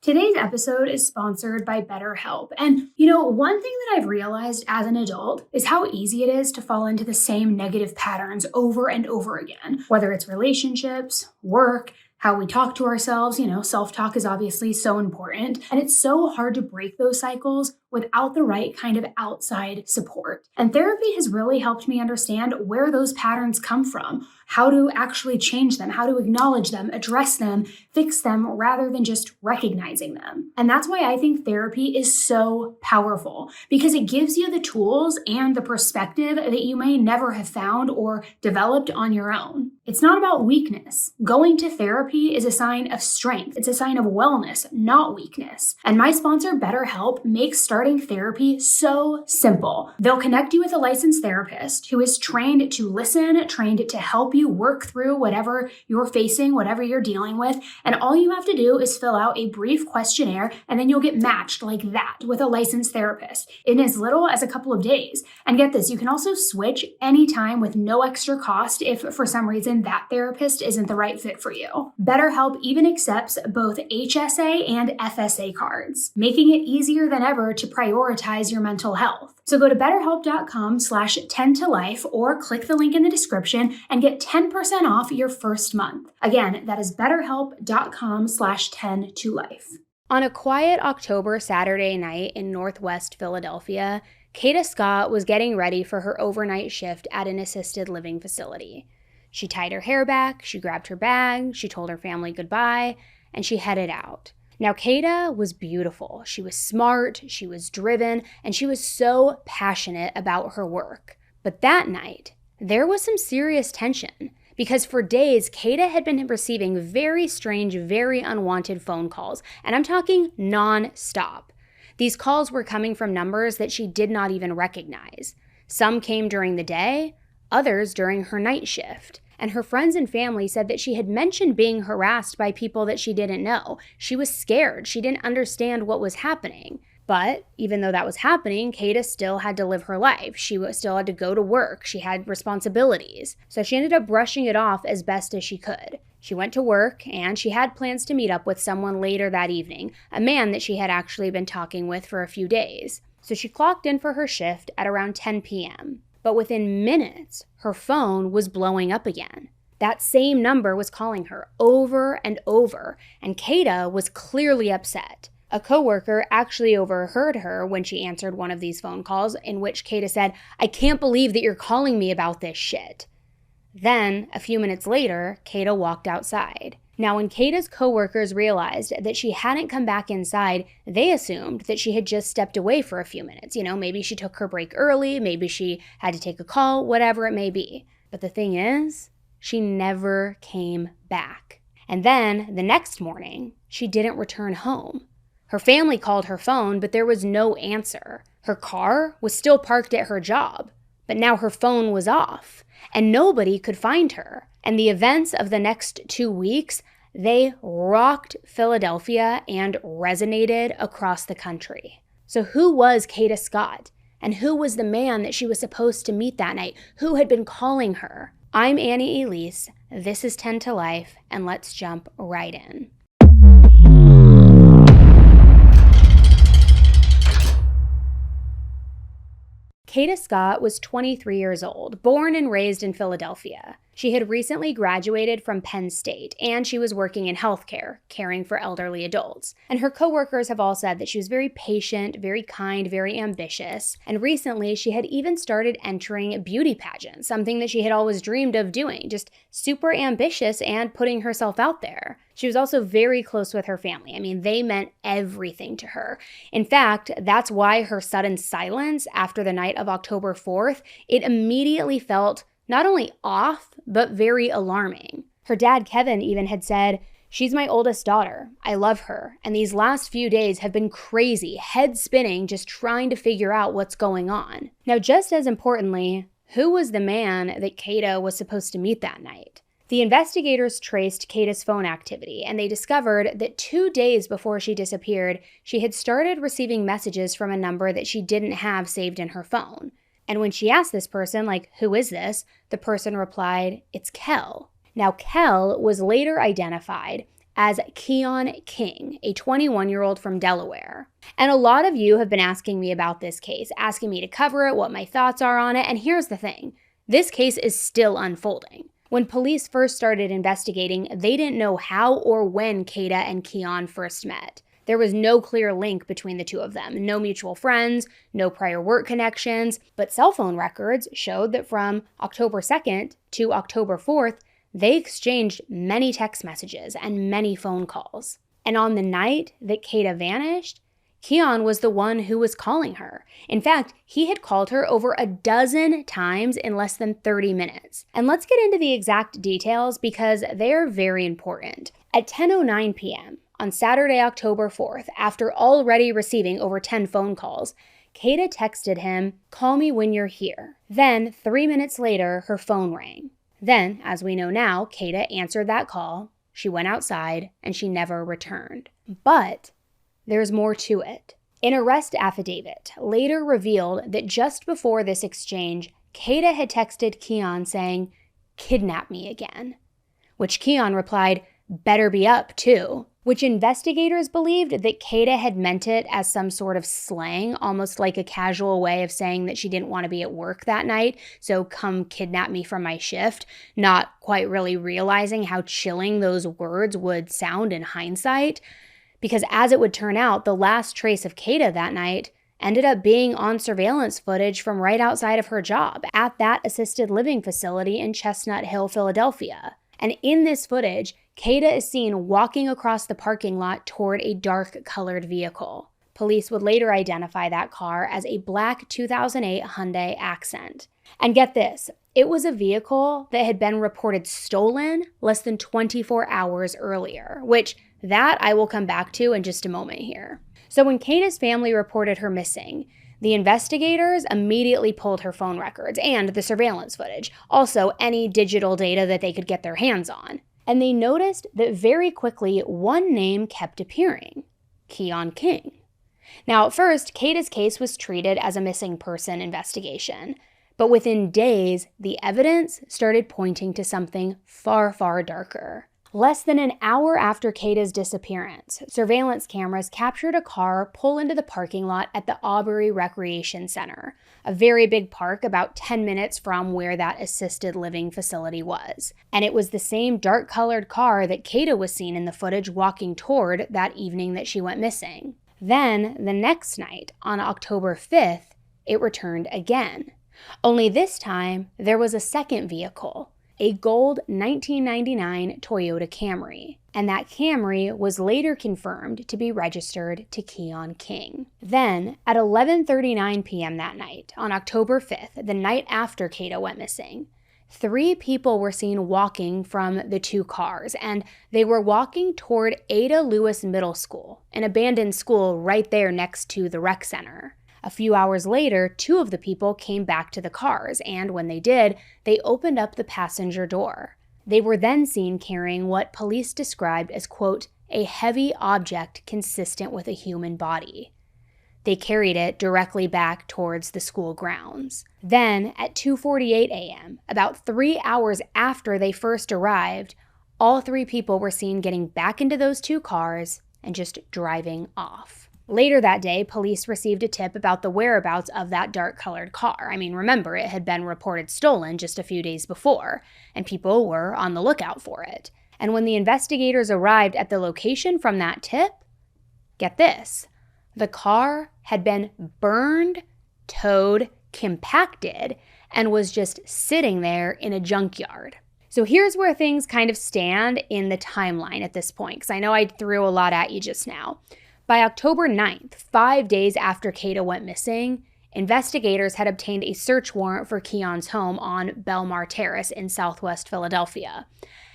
Today's episode is sponsored by BetterHelp. And, one thing that I've realized as an adult is how easy it is to fall into the same negative patterns over and over again, whether it's relationships, work, how we talk to ourselves. Self-talk is obviously so important. And it's so hard to break those cycles without the right kind of outside support. And therapy has really helped me understand where those patterns come from, how to actually change them, how to acknowledge them, address them, fix them, rather than just recognizing them. And that's why I think therapy is so powerful, because it gives you the tools and the perspective that you may never have found or developed on your own. It's not about weakness. Going to therapy is a sign of strength. It's a sign of wellness, not weakness. And my sponsor, BetterHelp, makes starting therapy so simple. They'll connect you with a licensed therapist who is trained to listen, trained to help you work through whatever you're facing, whatever you're dealing with. And all you have to do is fill out a brief questionnaire, and then you'll get matched like that with a licensed therapist in as little as a couple of days. And get this, you can also switch anytime with no extra cost if for some reason that therapist isn't the right fit for you. BetterHelp even accepts both HSA and FSA cards, making it easier than ever to prioritize your mental health. So go to betterhelp.com/10tolife or click the link in the description and get 10% off your first month. Again, that is betterhelp.com/10tolife. On a quiet October Saturday night in Northwest Philadelphia, Kada Scott was getting ready for her overnight shift at an assisted living facility. She tied her hair back, she grabbed her bag, she told her family goodbye, and she headed out. Now, Kada was beautiful. She was smart, she was driven, and she was so passionate about her work. But that night, there was some serious tension, because for days, Kada had been receiving very strange, very unwanted phone calls, and I'm talking non-stop. These calls were coming from numbers that she did not even recognize. Some came during the day, others during her night shift. And her friends and family said that she had mentioned being harassed by people that she didn't know. She was scared. She didn't understand what was happening. But even though that was happening, Kada still had to live her life. She still had to go to work. She had responsibilities. So she ended up brushing it off as best as she could. She went to work, and she had plans to meet up with someone later that evening, a man that she had actually been talking with for a few days. So she clocked in for her shift at around 10 p.m. But within minutes, her phone was blowing up again. That same number was calling her over and over, and Kada was clearly upset. A coworker actually overheard her when she answered one of these phone calls, in which Kada said, "I can't believe that you're calling me about this shit." Then, a few minutes later, Kada walked outside. Now, when Kada's coworkers realized that she hadn't come back inside, they assumed that she had just stepped away for a few minutes. Maybe she took her break early, maybe she had to take a call, whatever it may be. But the thing is, she never came back. And then, the next morning, she didn't return home. Her family called her phone, but there was no answer. Her car was still parked at her job, but now her phone was off, and nobody could find her. And the events of the next 2 weeks, they rocked Philadelphia and resonated across the country. So who was Kada Scott? And who was the man that she was supposed to meet that night? Who had been calling her? I'm Annie Elise. This is 10 to Life, and let's jump right in. Kada Scott was 23 years old, born and raised in Philadelphia. She had recently graduated from Penn State, and she was working in healthcare, caring for elderly adults. And her coworkers have all said that she was very patient, very kind, very ambitious. And recently, she had even started entering beauty pageants, something that she had always dreamed of doing, just super ambitious and putting herself out there. She was also very close with her family. They meant everything to her. In fact, that's why her sudden silence after the night of October 4th, it immediately felt not only off, but very alarming. Her dad, Kevin, even had said, "She's my oldest daughter. I love her. And these last few days have been crazy, head spinning, just trying to figure out what's going on." Now, just as importantly, who was the man that Kada was supposed to meet that night? The investigators traced Kada's phone activity, and they discovered that 2 days before she disappeared, she had started receiving messages from a number that she didn't have saved in her phone. And when she asked this person, who is this? The person replied, "It's Kel." Now, Kel was later identified as Keon King, a 21-year-old from Delaware. And a lot of you have been asking me about this case, asking me to cover it, what my thoughts are on it, and here's the thing. This case is still unfolding. When police first started investigating, they didn't know how or when Kada and Keon first met. There was no clear link between the two of them, no mutual friends, no prior work connections, but cell phone records showed that from October 2nd to October 4th, they exchanged many text messages and many phone calls. And on the night that Kada vanished, Keon was the one who was calling her. In fact, he had called her over a dozen times in less than 30 minutes. And let's get into the exact details because they're very important. At 10:09 p.m. on Saturday, October 4th, after already receiving over 10 phone calls, Kada texted him, "Call me when you're here." Then, 3 minutes later, her phone rang. Then, as we know now, Kada answered that call, she went outside, and she never returned. But there's more to it. An arrest affidavit later revealed that just before this exchange, Kada had texted Keon saying, "Kidnap me again," which Keon replied, "Better be up too," which investigators believed that Kada had meant it as some sort of slang, almost like a casual way of saying that she didn't want to be at work that night, so come kidnap me from my shift, not quite really realizing how chilling those words would sound in hindsight. Because as it would turn out, the last trace of Kada that night ended up being on surveillance footage from right outside of her job at that assisted living facility in Chestnut Hill, Philadelphia. And in this footage, Kada is seen walking across the parking lot toward a dark-colored vehicle. Police would later identify that car as a black 2008 Hyundai Accent. And get this, it was a vehicle that had been reported stolen less than 24 hours earlier, which that I will come back to in just a moment here. So when Kada's family reported her missing, the investigators immediately pulled her phone records and the surveillance footage, also any digital data that they could get their hands on. And they noticed that very quickly one name kept appearing, Keon King. Now at first, Kada's case was treated as a missing person investigation, but within days, the evidence started pointing to something far, far darker. Less than an hour after Kada's disappearance, surveillance cameras captured a car pull into the parking lot at the Aubrey Recreation Center, a very big park about 10 minutes from where that assisted living facility was. And it was the same dark-colored car that Kada was seen in the footage walking toward that evening that she went missing. Then, the next night, on October 5th, it returned again. Only this time, there was a second vehicle, a gold 1999 Toyota Camry, and that Camry was later confirmed to be registered to Keon King. Then, at 11:39 p.m. that night, on October 5th, the night after Kada went missing, 3 people were seen walking from the 2 cars, and they were walking toward Ada Lewis Middle School, an abandoned school right there next to the rec center. A few hours later, 2 of the people came back to the cars, and when they did, they opened up the passenger door. They were then seen carrying what police described as, quote, a heavy object consistent with a human body. They carried it directly back towards the school grounds. Then, at 2:48 a.m., about 3 hours after they first arrived, all 3 people were seen getting back into those 2 cars and just driving off. Later that day, police received a tip about the whereabouts of that dark-colored car. I mean, remember, it had been reported stolen just a few days before, and people were on the lookout for it. And when the investigators arrived at the location from that tip, get this, the car had been burned, towed, compacted, and was just sitting there in a junkyard. So here's where things kind of stand in the timeline at this point, because I know I threw a lot at you just now. By October 9th, 5 days after Kada went missing, investigators had obtained a search warrant for Keon's home on Belmar Terrace in southwest Philadelphia.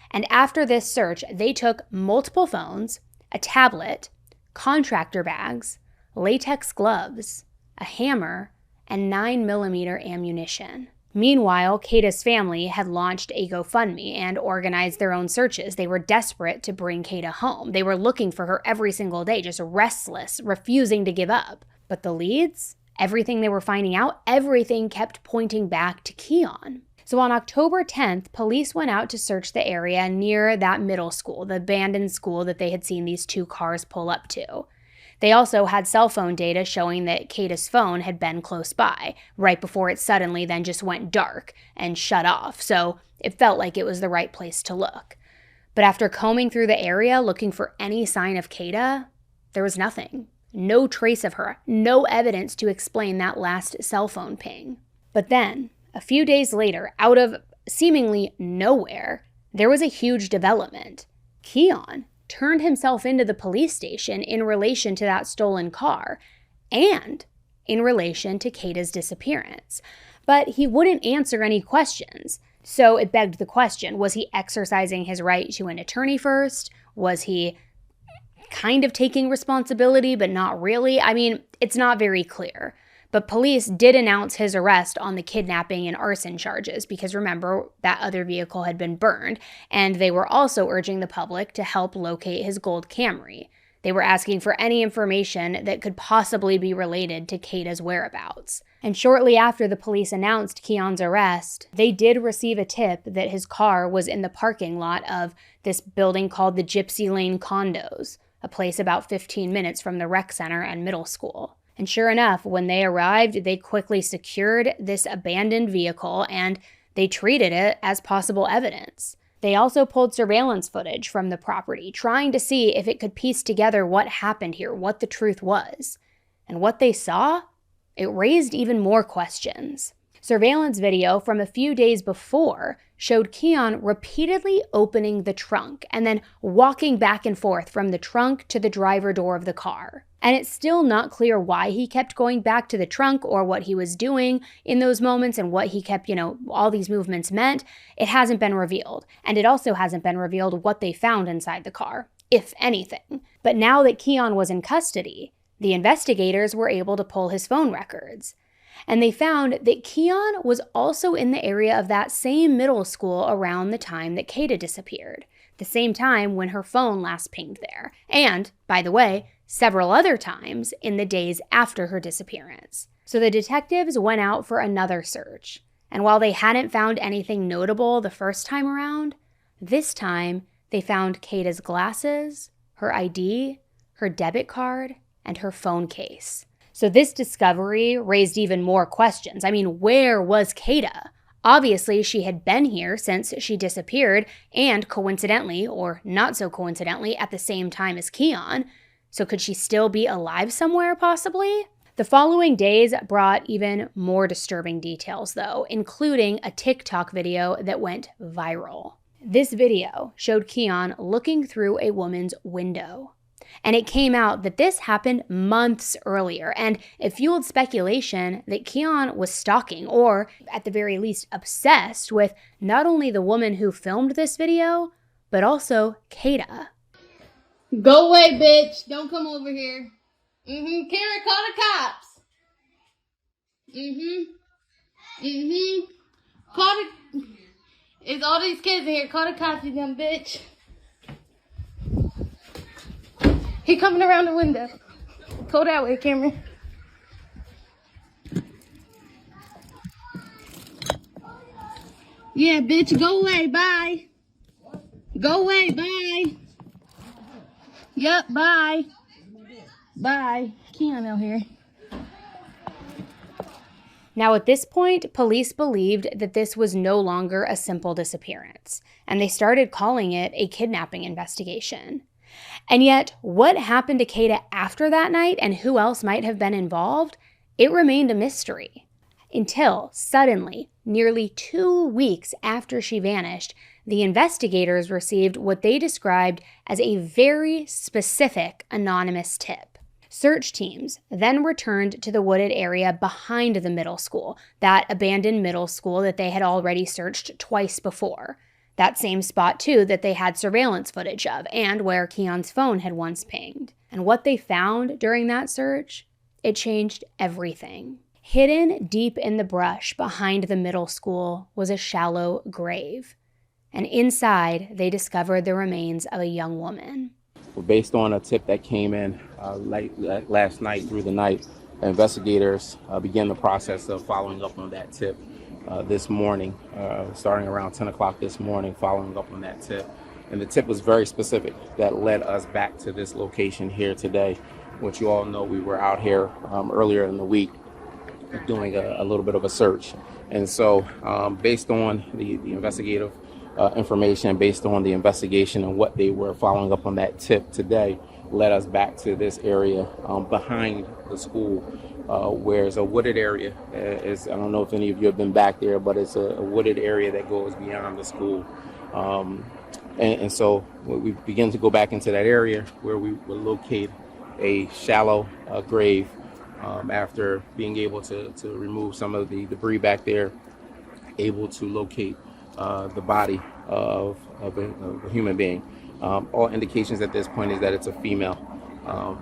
And after this search, they took multiple phones, a tablet, contractor bags, latex gloves, a hammer, and 9mm ammunition. Meanwhile, Kada's family had launched a GoFundMe and organized their own searches. They were desperate to bring Kada home. They were looking for her every single day, just restless, refusing to give up. But the leads, everything they were finding out, everything kept pointing back to Keon. So on October 10th, police went out to search the area near that middle school, the abandoned school that they had seen these two cars pull up to. They also had cell phone data showing that Kada's phone had been close by, right before it suddenly then just went dark and shut off, so it felt like it was the right place to look. But after combing through the area looking for any sign of Kada, there was nothing. No trace of her, no evidence to explain that last cell phone ping. But then, a few days later, out of seemingly nowhere, there was a huge development. Keon turned himself into the police station in relation to that stolen car and in relation to Kada's disappearance. But he wouldn't answer any questions. So it begged the question, was he exercising his right to an attorney first? Was he kind of taking responsibility, but not really? I mean, it's not very clear. But police did announce his arrest on the kidnapping and arson charges because remember, that other vehicle had been burned, and they were also urging the public to help locate his gold Camry. They were asking for any information that could possibly be related to Kada's whereabouts. And shortly after the police announced Keon's arrest, they did receive a tip that his car was in the parking lot of this building called the Gypsy Lane Condos, a place about 15 minutes from the rec center and middle school. And sure enough, when they arrived, they quickly secured this abandoned vehicle and they treated it as possible evidence. They also pulled surveillance footage from the property, trying to see if it could piece together what happened here, what the truth was. And what they saw? It raised even more questions. Surveillance video from a few days before showed Keon repeatedly opening the trunk and then walking back and forth from the trunk to the driver door of the car. And it's still not clear why he kept going back to the trunk or what he was doing in those moments and what he kept, all these movements meant. It hasn't been revealed. And it also hasn't been revealed what they found inside the car, if anything. But now that Keon was in custody, the investigators were able to pull his phone records. And they found that Keon was also in the area of that same middle school around the time that Kada disappeared, the same time when her phone last pinged there. And, by the way, several other times in the days after her disappearance. So the detectives went out for another search. And while they hadn't found anything notable the first time around, this time they found Kada's glasses, her ID, her debit card, and her phone case. So this discovery raised even more questions. I mean, where was Kada? Obviously, she had been here since she disappeared, and coincidentally, or not so coincidentally, at the same time as Keon. So could she still be alive somewhere, possibly? The following days brought even more disturbing details, though, including a TikTok video that went viral. This video showed Keon looking through a woman's window. And it came out that this happened months earlier, and it fueled speculation that Keon was stalking, or at the very least obsessed with not only the woman who filmed this video, but also Kada. Go away, bitch. Don't come over here. Kara, call the cops. Call the... It's all these kids in here. Call the cops, you dumb bitch. He coming around the window. Go that way, Cameron. Yeah, bitch, go away. Bye. Go away. Bye. Yep, bye. Bye. Keon out here. Now, at this point, police believed that this was no longer a simple disappearance, and they started calling it a kidnapping investigation. And yet, what happened to Kada after that night and who else might have been involved? It remained a mystery. Until, suddenly, nearly 2 weeks after she vanished, the investigators received what they described as a very specific anonymous tip. Search teams then returned to the wooded area behind the middle school, that abandoned middle school that they had already searched twice before. That same spot, too, that they had surveillance footage of and where Keon's phone had once pinged. And what they found during that search, it changed everything. Hidden deep in the brush behind the middle school was a shallow grave. And inside, they discovered the remains of a young woman. Based on a tip that came in last night through the night, investigators began the process of following up on that tip. this morning, starting around 10 o'clock this morning, following up on that tip. And the tip was very specific that led us back to this location here today, which you all know we were out here earlier in the week doing a little bit of a search. And so based on the investigative information, based on the investigation and what they were following up on that tip today, led us back to this area behind the school, where it's a wooded area. I don't know if any of you have been back there, but it's a wooded area that goes beyond the school. And so we begin to go back into that area where we will locate a shallow grave after being able to remove some of the debris back there, able to locate the body of a human being. All indications at this point is that it's a female.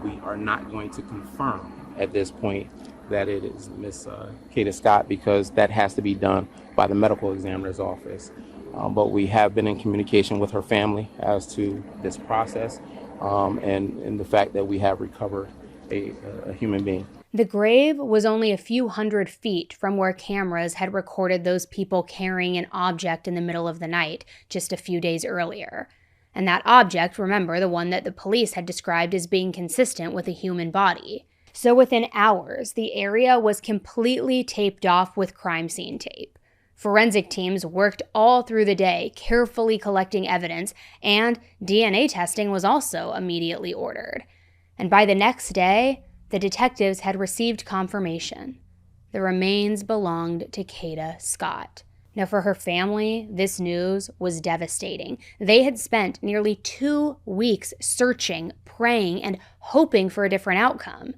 We are not going to confirm at this point that it is Miss Kada Scott, because that has to be done by the medical examiner's office. But we have been in communication with her family as to this process and the fact that we have recovered a human being. The grave was only a few hundred feet from where cameras had recorded those people carrying an object in the middle of the night just a few days earlier. And that object, remember, the one that the police had described as being consistent with a human body. So within hours, the area was completely taped off with crime scene tape. Forensic teams worked all through the day, carefully collecting evidence, and DNA testing was also immediately ordered. And by the next day, the detectives had received confirmation. The remains belonged to Kada Scott. Now, for her family, this news was devastating. They had spent nearly 2 weeks searching, praying, and hoping for a different outcome.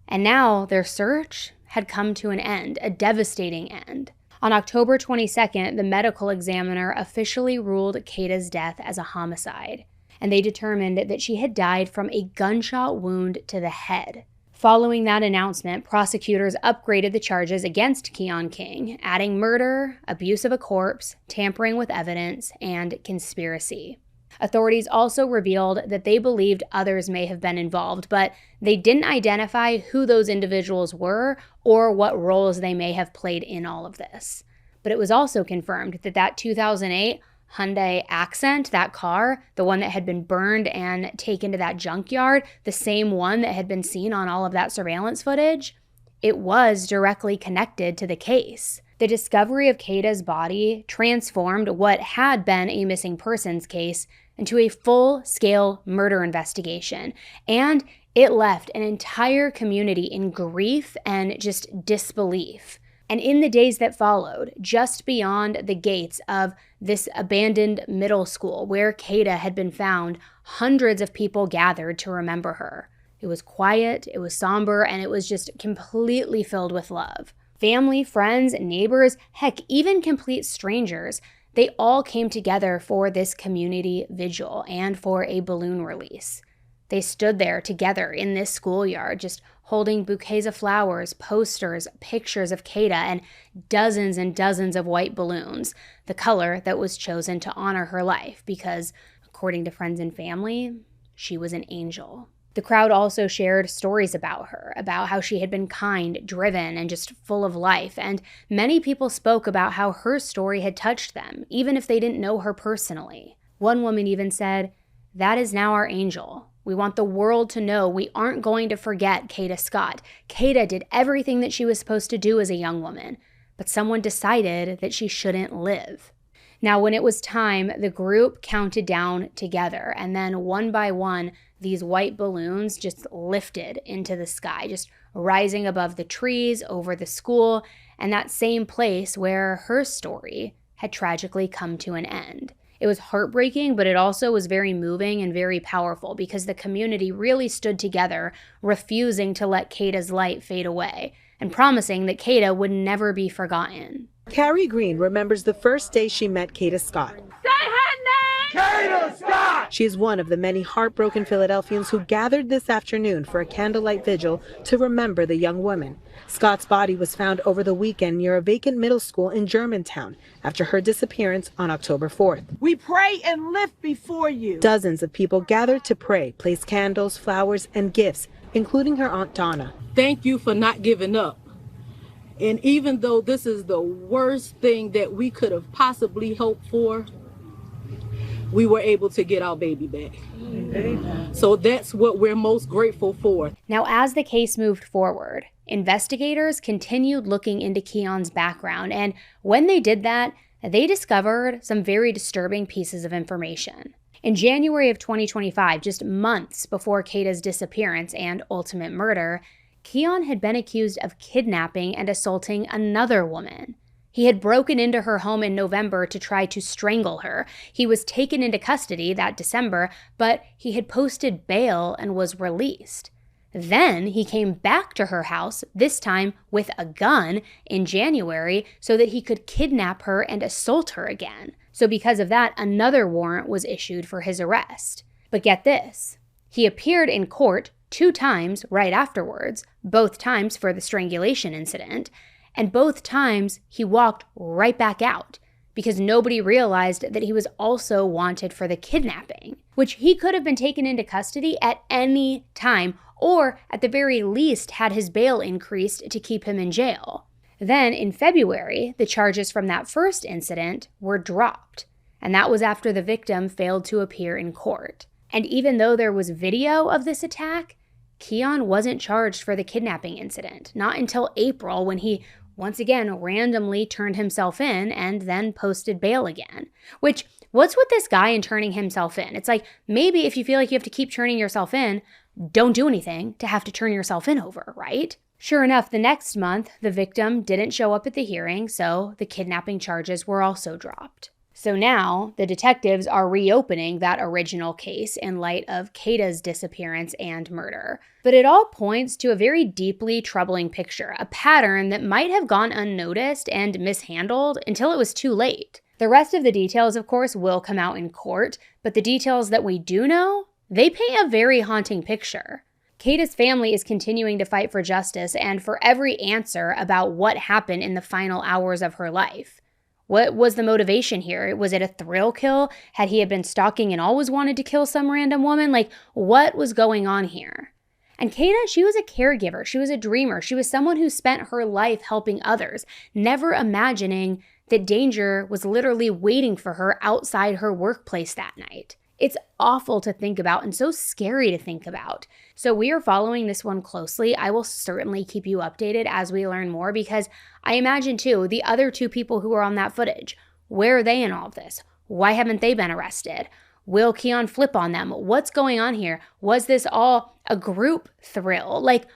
And now their search had come to an end, a devastating end. On October 22nd, the medical examiner officially ruled Kada's death as a homicide, and they determined that she had died from a gunshot wound to the head. Following that announcement, prosecutors upgraded the charges against Keon King, adding murder, abuse of a corpse, tampering with evidence, and conspiracy. Authorities also revealed that they believed others may have been involved, but they didn't identify who those individuals were or what roles they may have played in all of this. But it was also confirmed that 2008 Hyundai Accent, that car, the one that had been burned and taken to that junkyard, the same one that had been seen on all of that surveillance footage, it was directly connected to the case. The discovery of Kada's body transformed what had been a missing persons case into a full-scale murder investigation, and it left an entire community in grief and just disbelief. And in the days that followed, just beyond the gates of this abandoned middle school where Kada had been found, hundreds of people gathered to remember her. It was quiet, it was somber, and it was just completely filled with love. Family, friends, neighbors, heck, even complete strangers, they all came together for this community vigil and for a balloon release. They stood there together in this schoolyard, just holding bouquets of flowers, posters, pictures of Kada, and dozens of white balloons, the color that was chosen to honor her life because, according to friends and family, she was an angel. The crowd also shared stories about her, about how she had been kind, driven, and just full of life, and many people spoke about how her story had touched them, even if they didn't know her personally. One woman even said, "That is now our angel. We want the world to know we aren't going to forget Kada Scott. Kada did everything that she was supposed to do as a young woman, but someone decided that she shouldn't live." Now, when it was time, the group counted down together, and then one by one, these white balloons just lifted into the sky, just rising above the trees, over the school, and that same place where her story had tragically come to an end. It was heartbreaking, but it also was very moving and very powerful because the community really stood together, refusing to let Kada's light fade away and promising that Kada would never be forgotten. Carrie Green remembers the first day she met Kada Scott. Say her name! Kada Scott! She is one of the many heartbroken Philadelphians who gathered this afternoon for a candlelight vigil to remember the young woman. Scott's body was found over the weekend near a vacant middle school in Germantown after her disappearance on October 4th. We pray and lift before you. Dozens of people gathered to pray, place candles, flowers, and gifts, including her Aunt Donna. Thank you for not giving up. And even though this is the worst thing that we could have possibly hoped for, we were able to get our baby back. So that's what we're most grateful for. Now, as the case moved forward, investigators continued looking into Keon's background, and when they did that, they discovered some very disturbing pieces of information. In January of 2025, just months before Kada's disappearance and ultimate murder, Keon had been accused of kidnapping and assaulting another woman. He had broken into her home in November to try to strangle her. He was taken into custody that December, but he had posted bail and was released. Then he came back to her house, this time with a gun, in January so that he could kidnap her and assault her again. So because of that, another warrant was issued for his arrest. But get this, he appeared in court 2 times right afterwards, both times for the strangulation incident, and both times he walked right back out because nobody realized that he was also wanted for the kidnapping, which he could have been taken into custody at any time, or at the very least had his bail increased to keep him in jail. Then in February, the charges from that first incident were dropped, and that was after the victim failed to appear in court. And even though there was video of this attack, Keon wasn't charged for the kidnapping incident, not until April when he once again randomly turned himself in and then posted bail again. Which, what's with this guy and turning himself in? It's like, maybe if you feel like you have to keep turning yourself in, don't do anything to have to turn yourself in over, right? Sure enough, the next month, the victim didn't show up at the hearing, so the kidnapping charges were also dropped. So now, the detectives are reopening that original case in light of Kada's disappearance and murder. But it all points to a very deeply troubling picture, a pattern that might have gone unnoticed and mishandled until it was too late. The rest of the details, of course, will come out in court, but the details that we do know, they paint a very haunting picture. Kada's family is continuing to fight for justice and for every answer about what happened in the final hours of her life. What was the motivation here? Was it a thrill kill? Had he been stalking and always wanted to kill some random woman? Like, what was going on here? And Kada, she was a caregiver. She was a dreamer. She was someone who spent her life helping others, never imagining that danger was literally waiting for her outside her workplace that night. It's awful to think about and so scary to think about. So we are following this one closely. I will certainly keep you updated as we learn more because I imagine too, the other 2 people who are on that footage, where are they in all of this? Why haven't they been arrested? Will Keon flip on them? What's going on here? Was this all a group thrill? Like,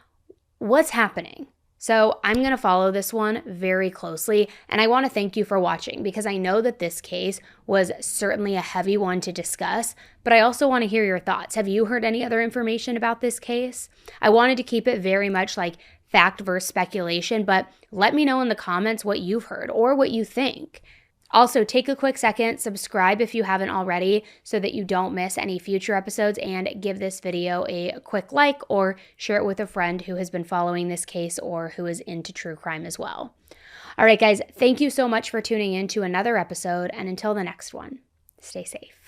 what's happening? So I'm going to follow this one very closely, and I want to thank you for watching because I know that this case was certainly a heavy one to discuss, but I also want to hear your thoughts. Have you heard any other information about this case? I wanted to keep it very much like fact versus speculation, but let me know in the comments what you've heard or what you think. Also, take a quick second, subscribe if you haven't already so that you don't miss any future episodes, and give this video a quick like or share it with a friend who has been following this case or who is into true crime as well. All right, guys, thank you so much for tuning in to another episode, and until the next one, stay safe.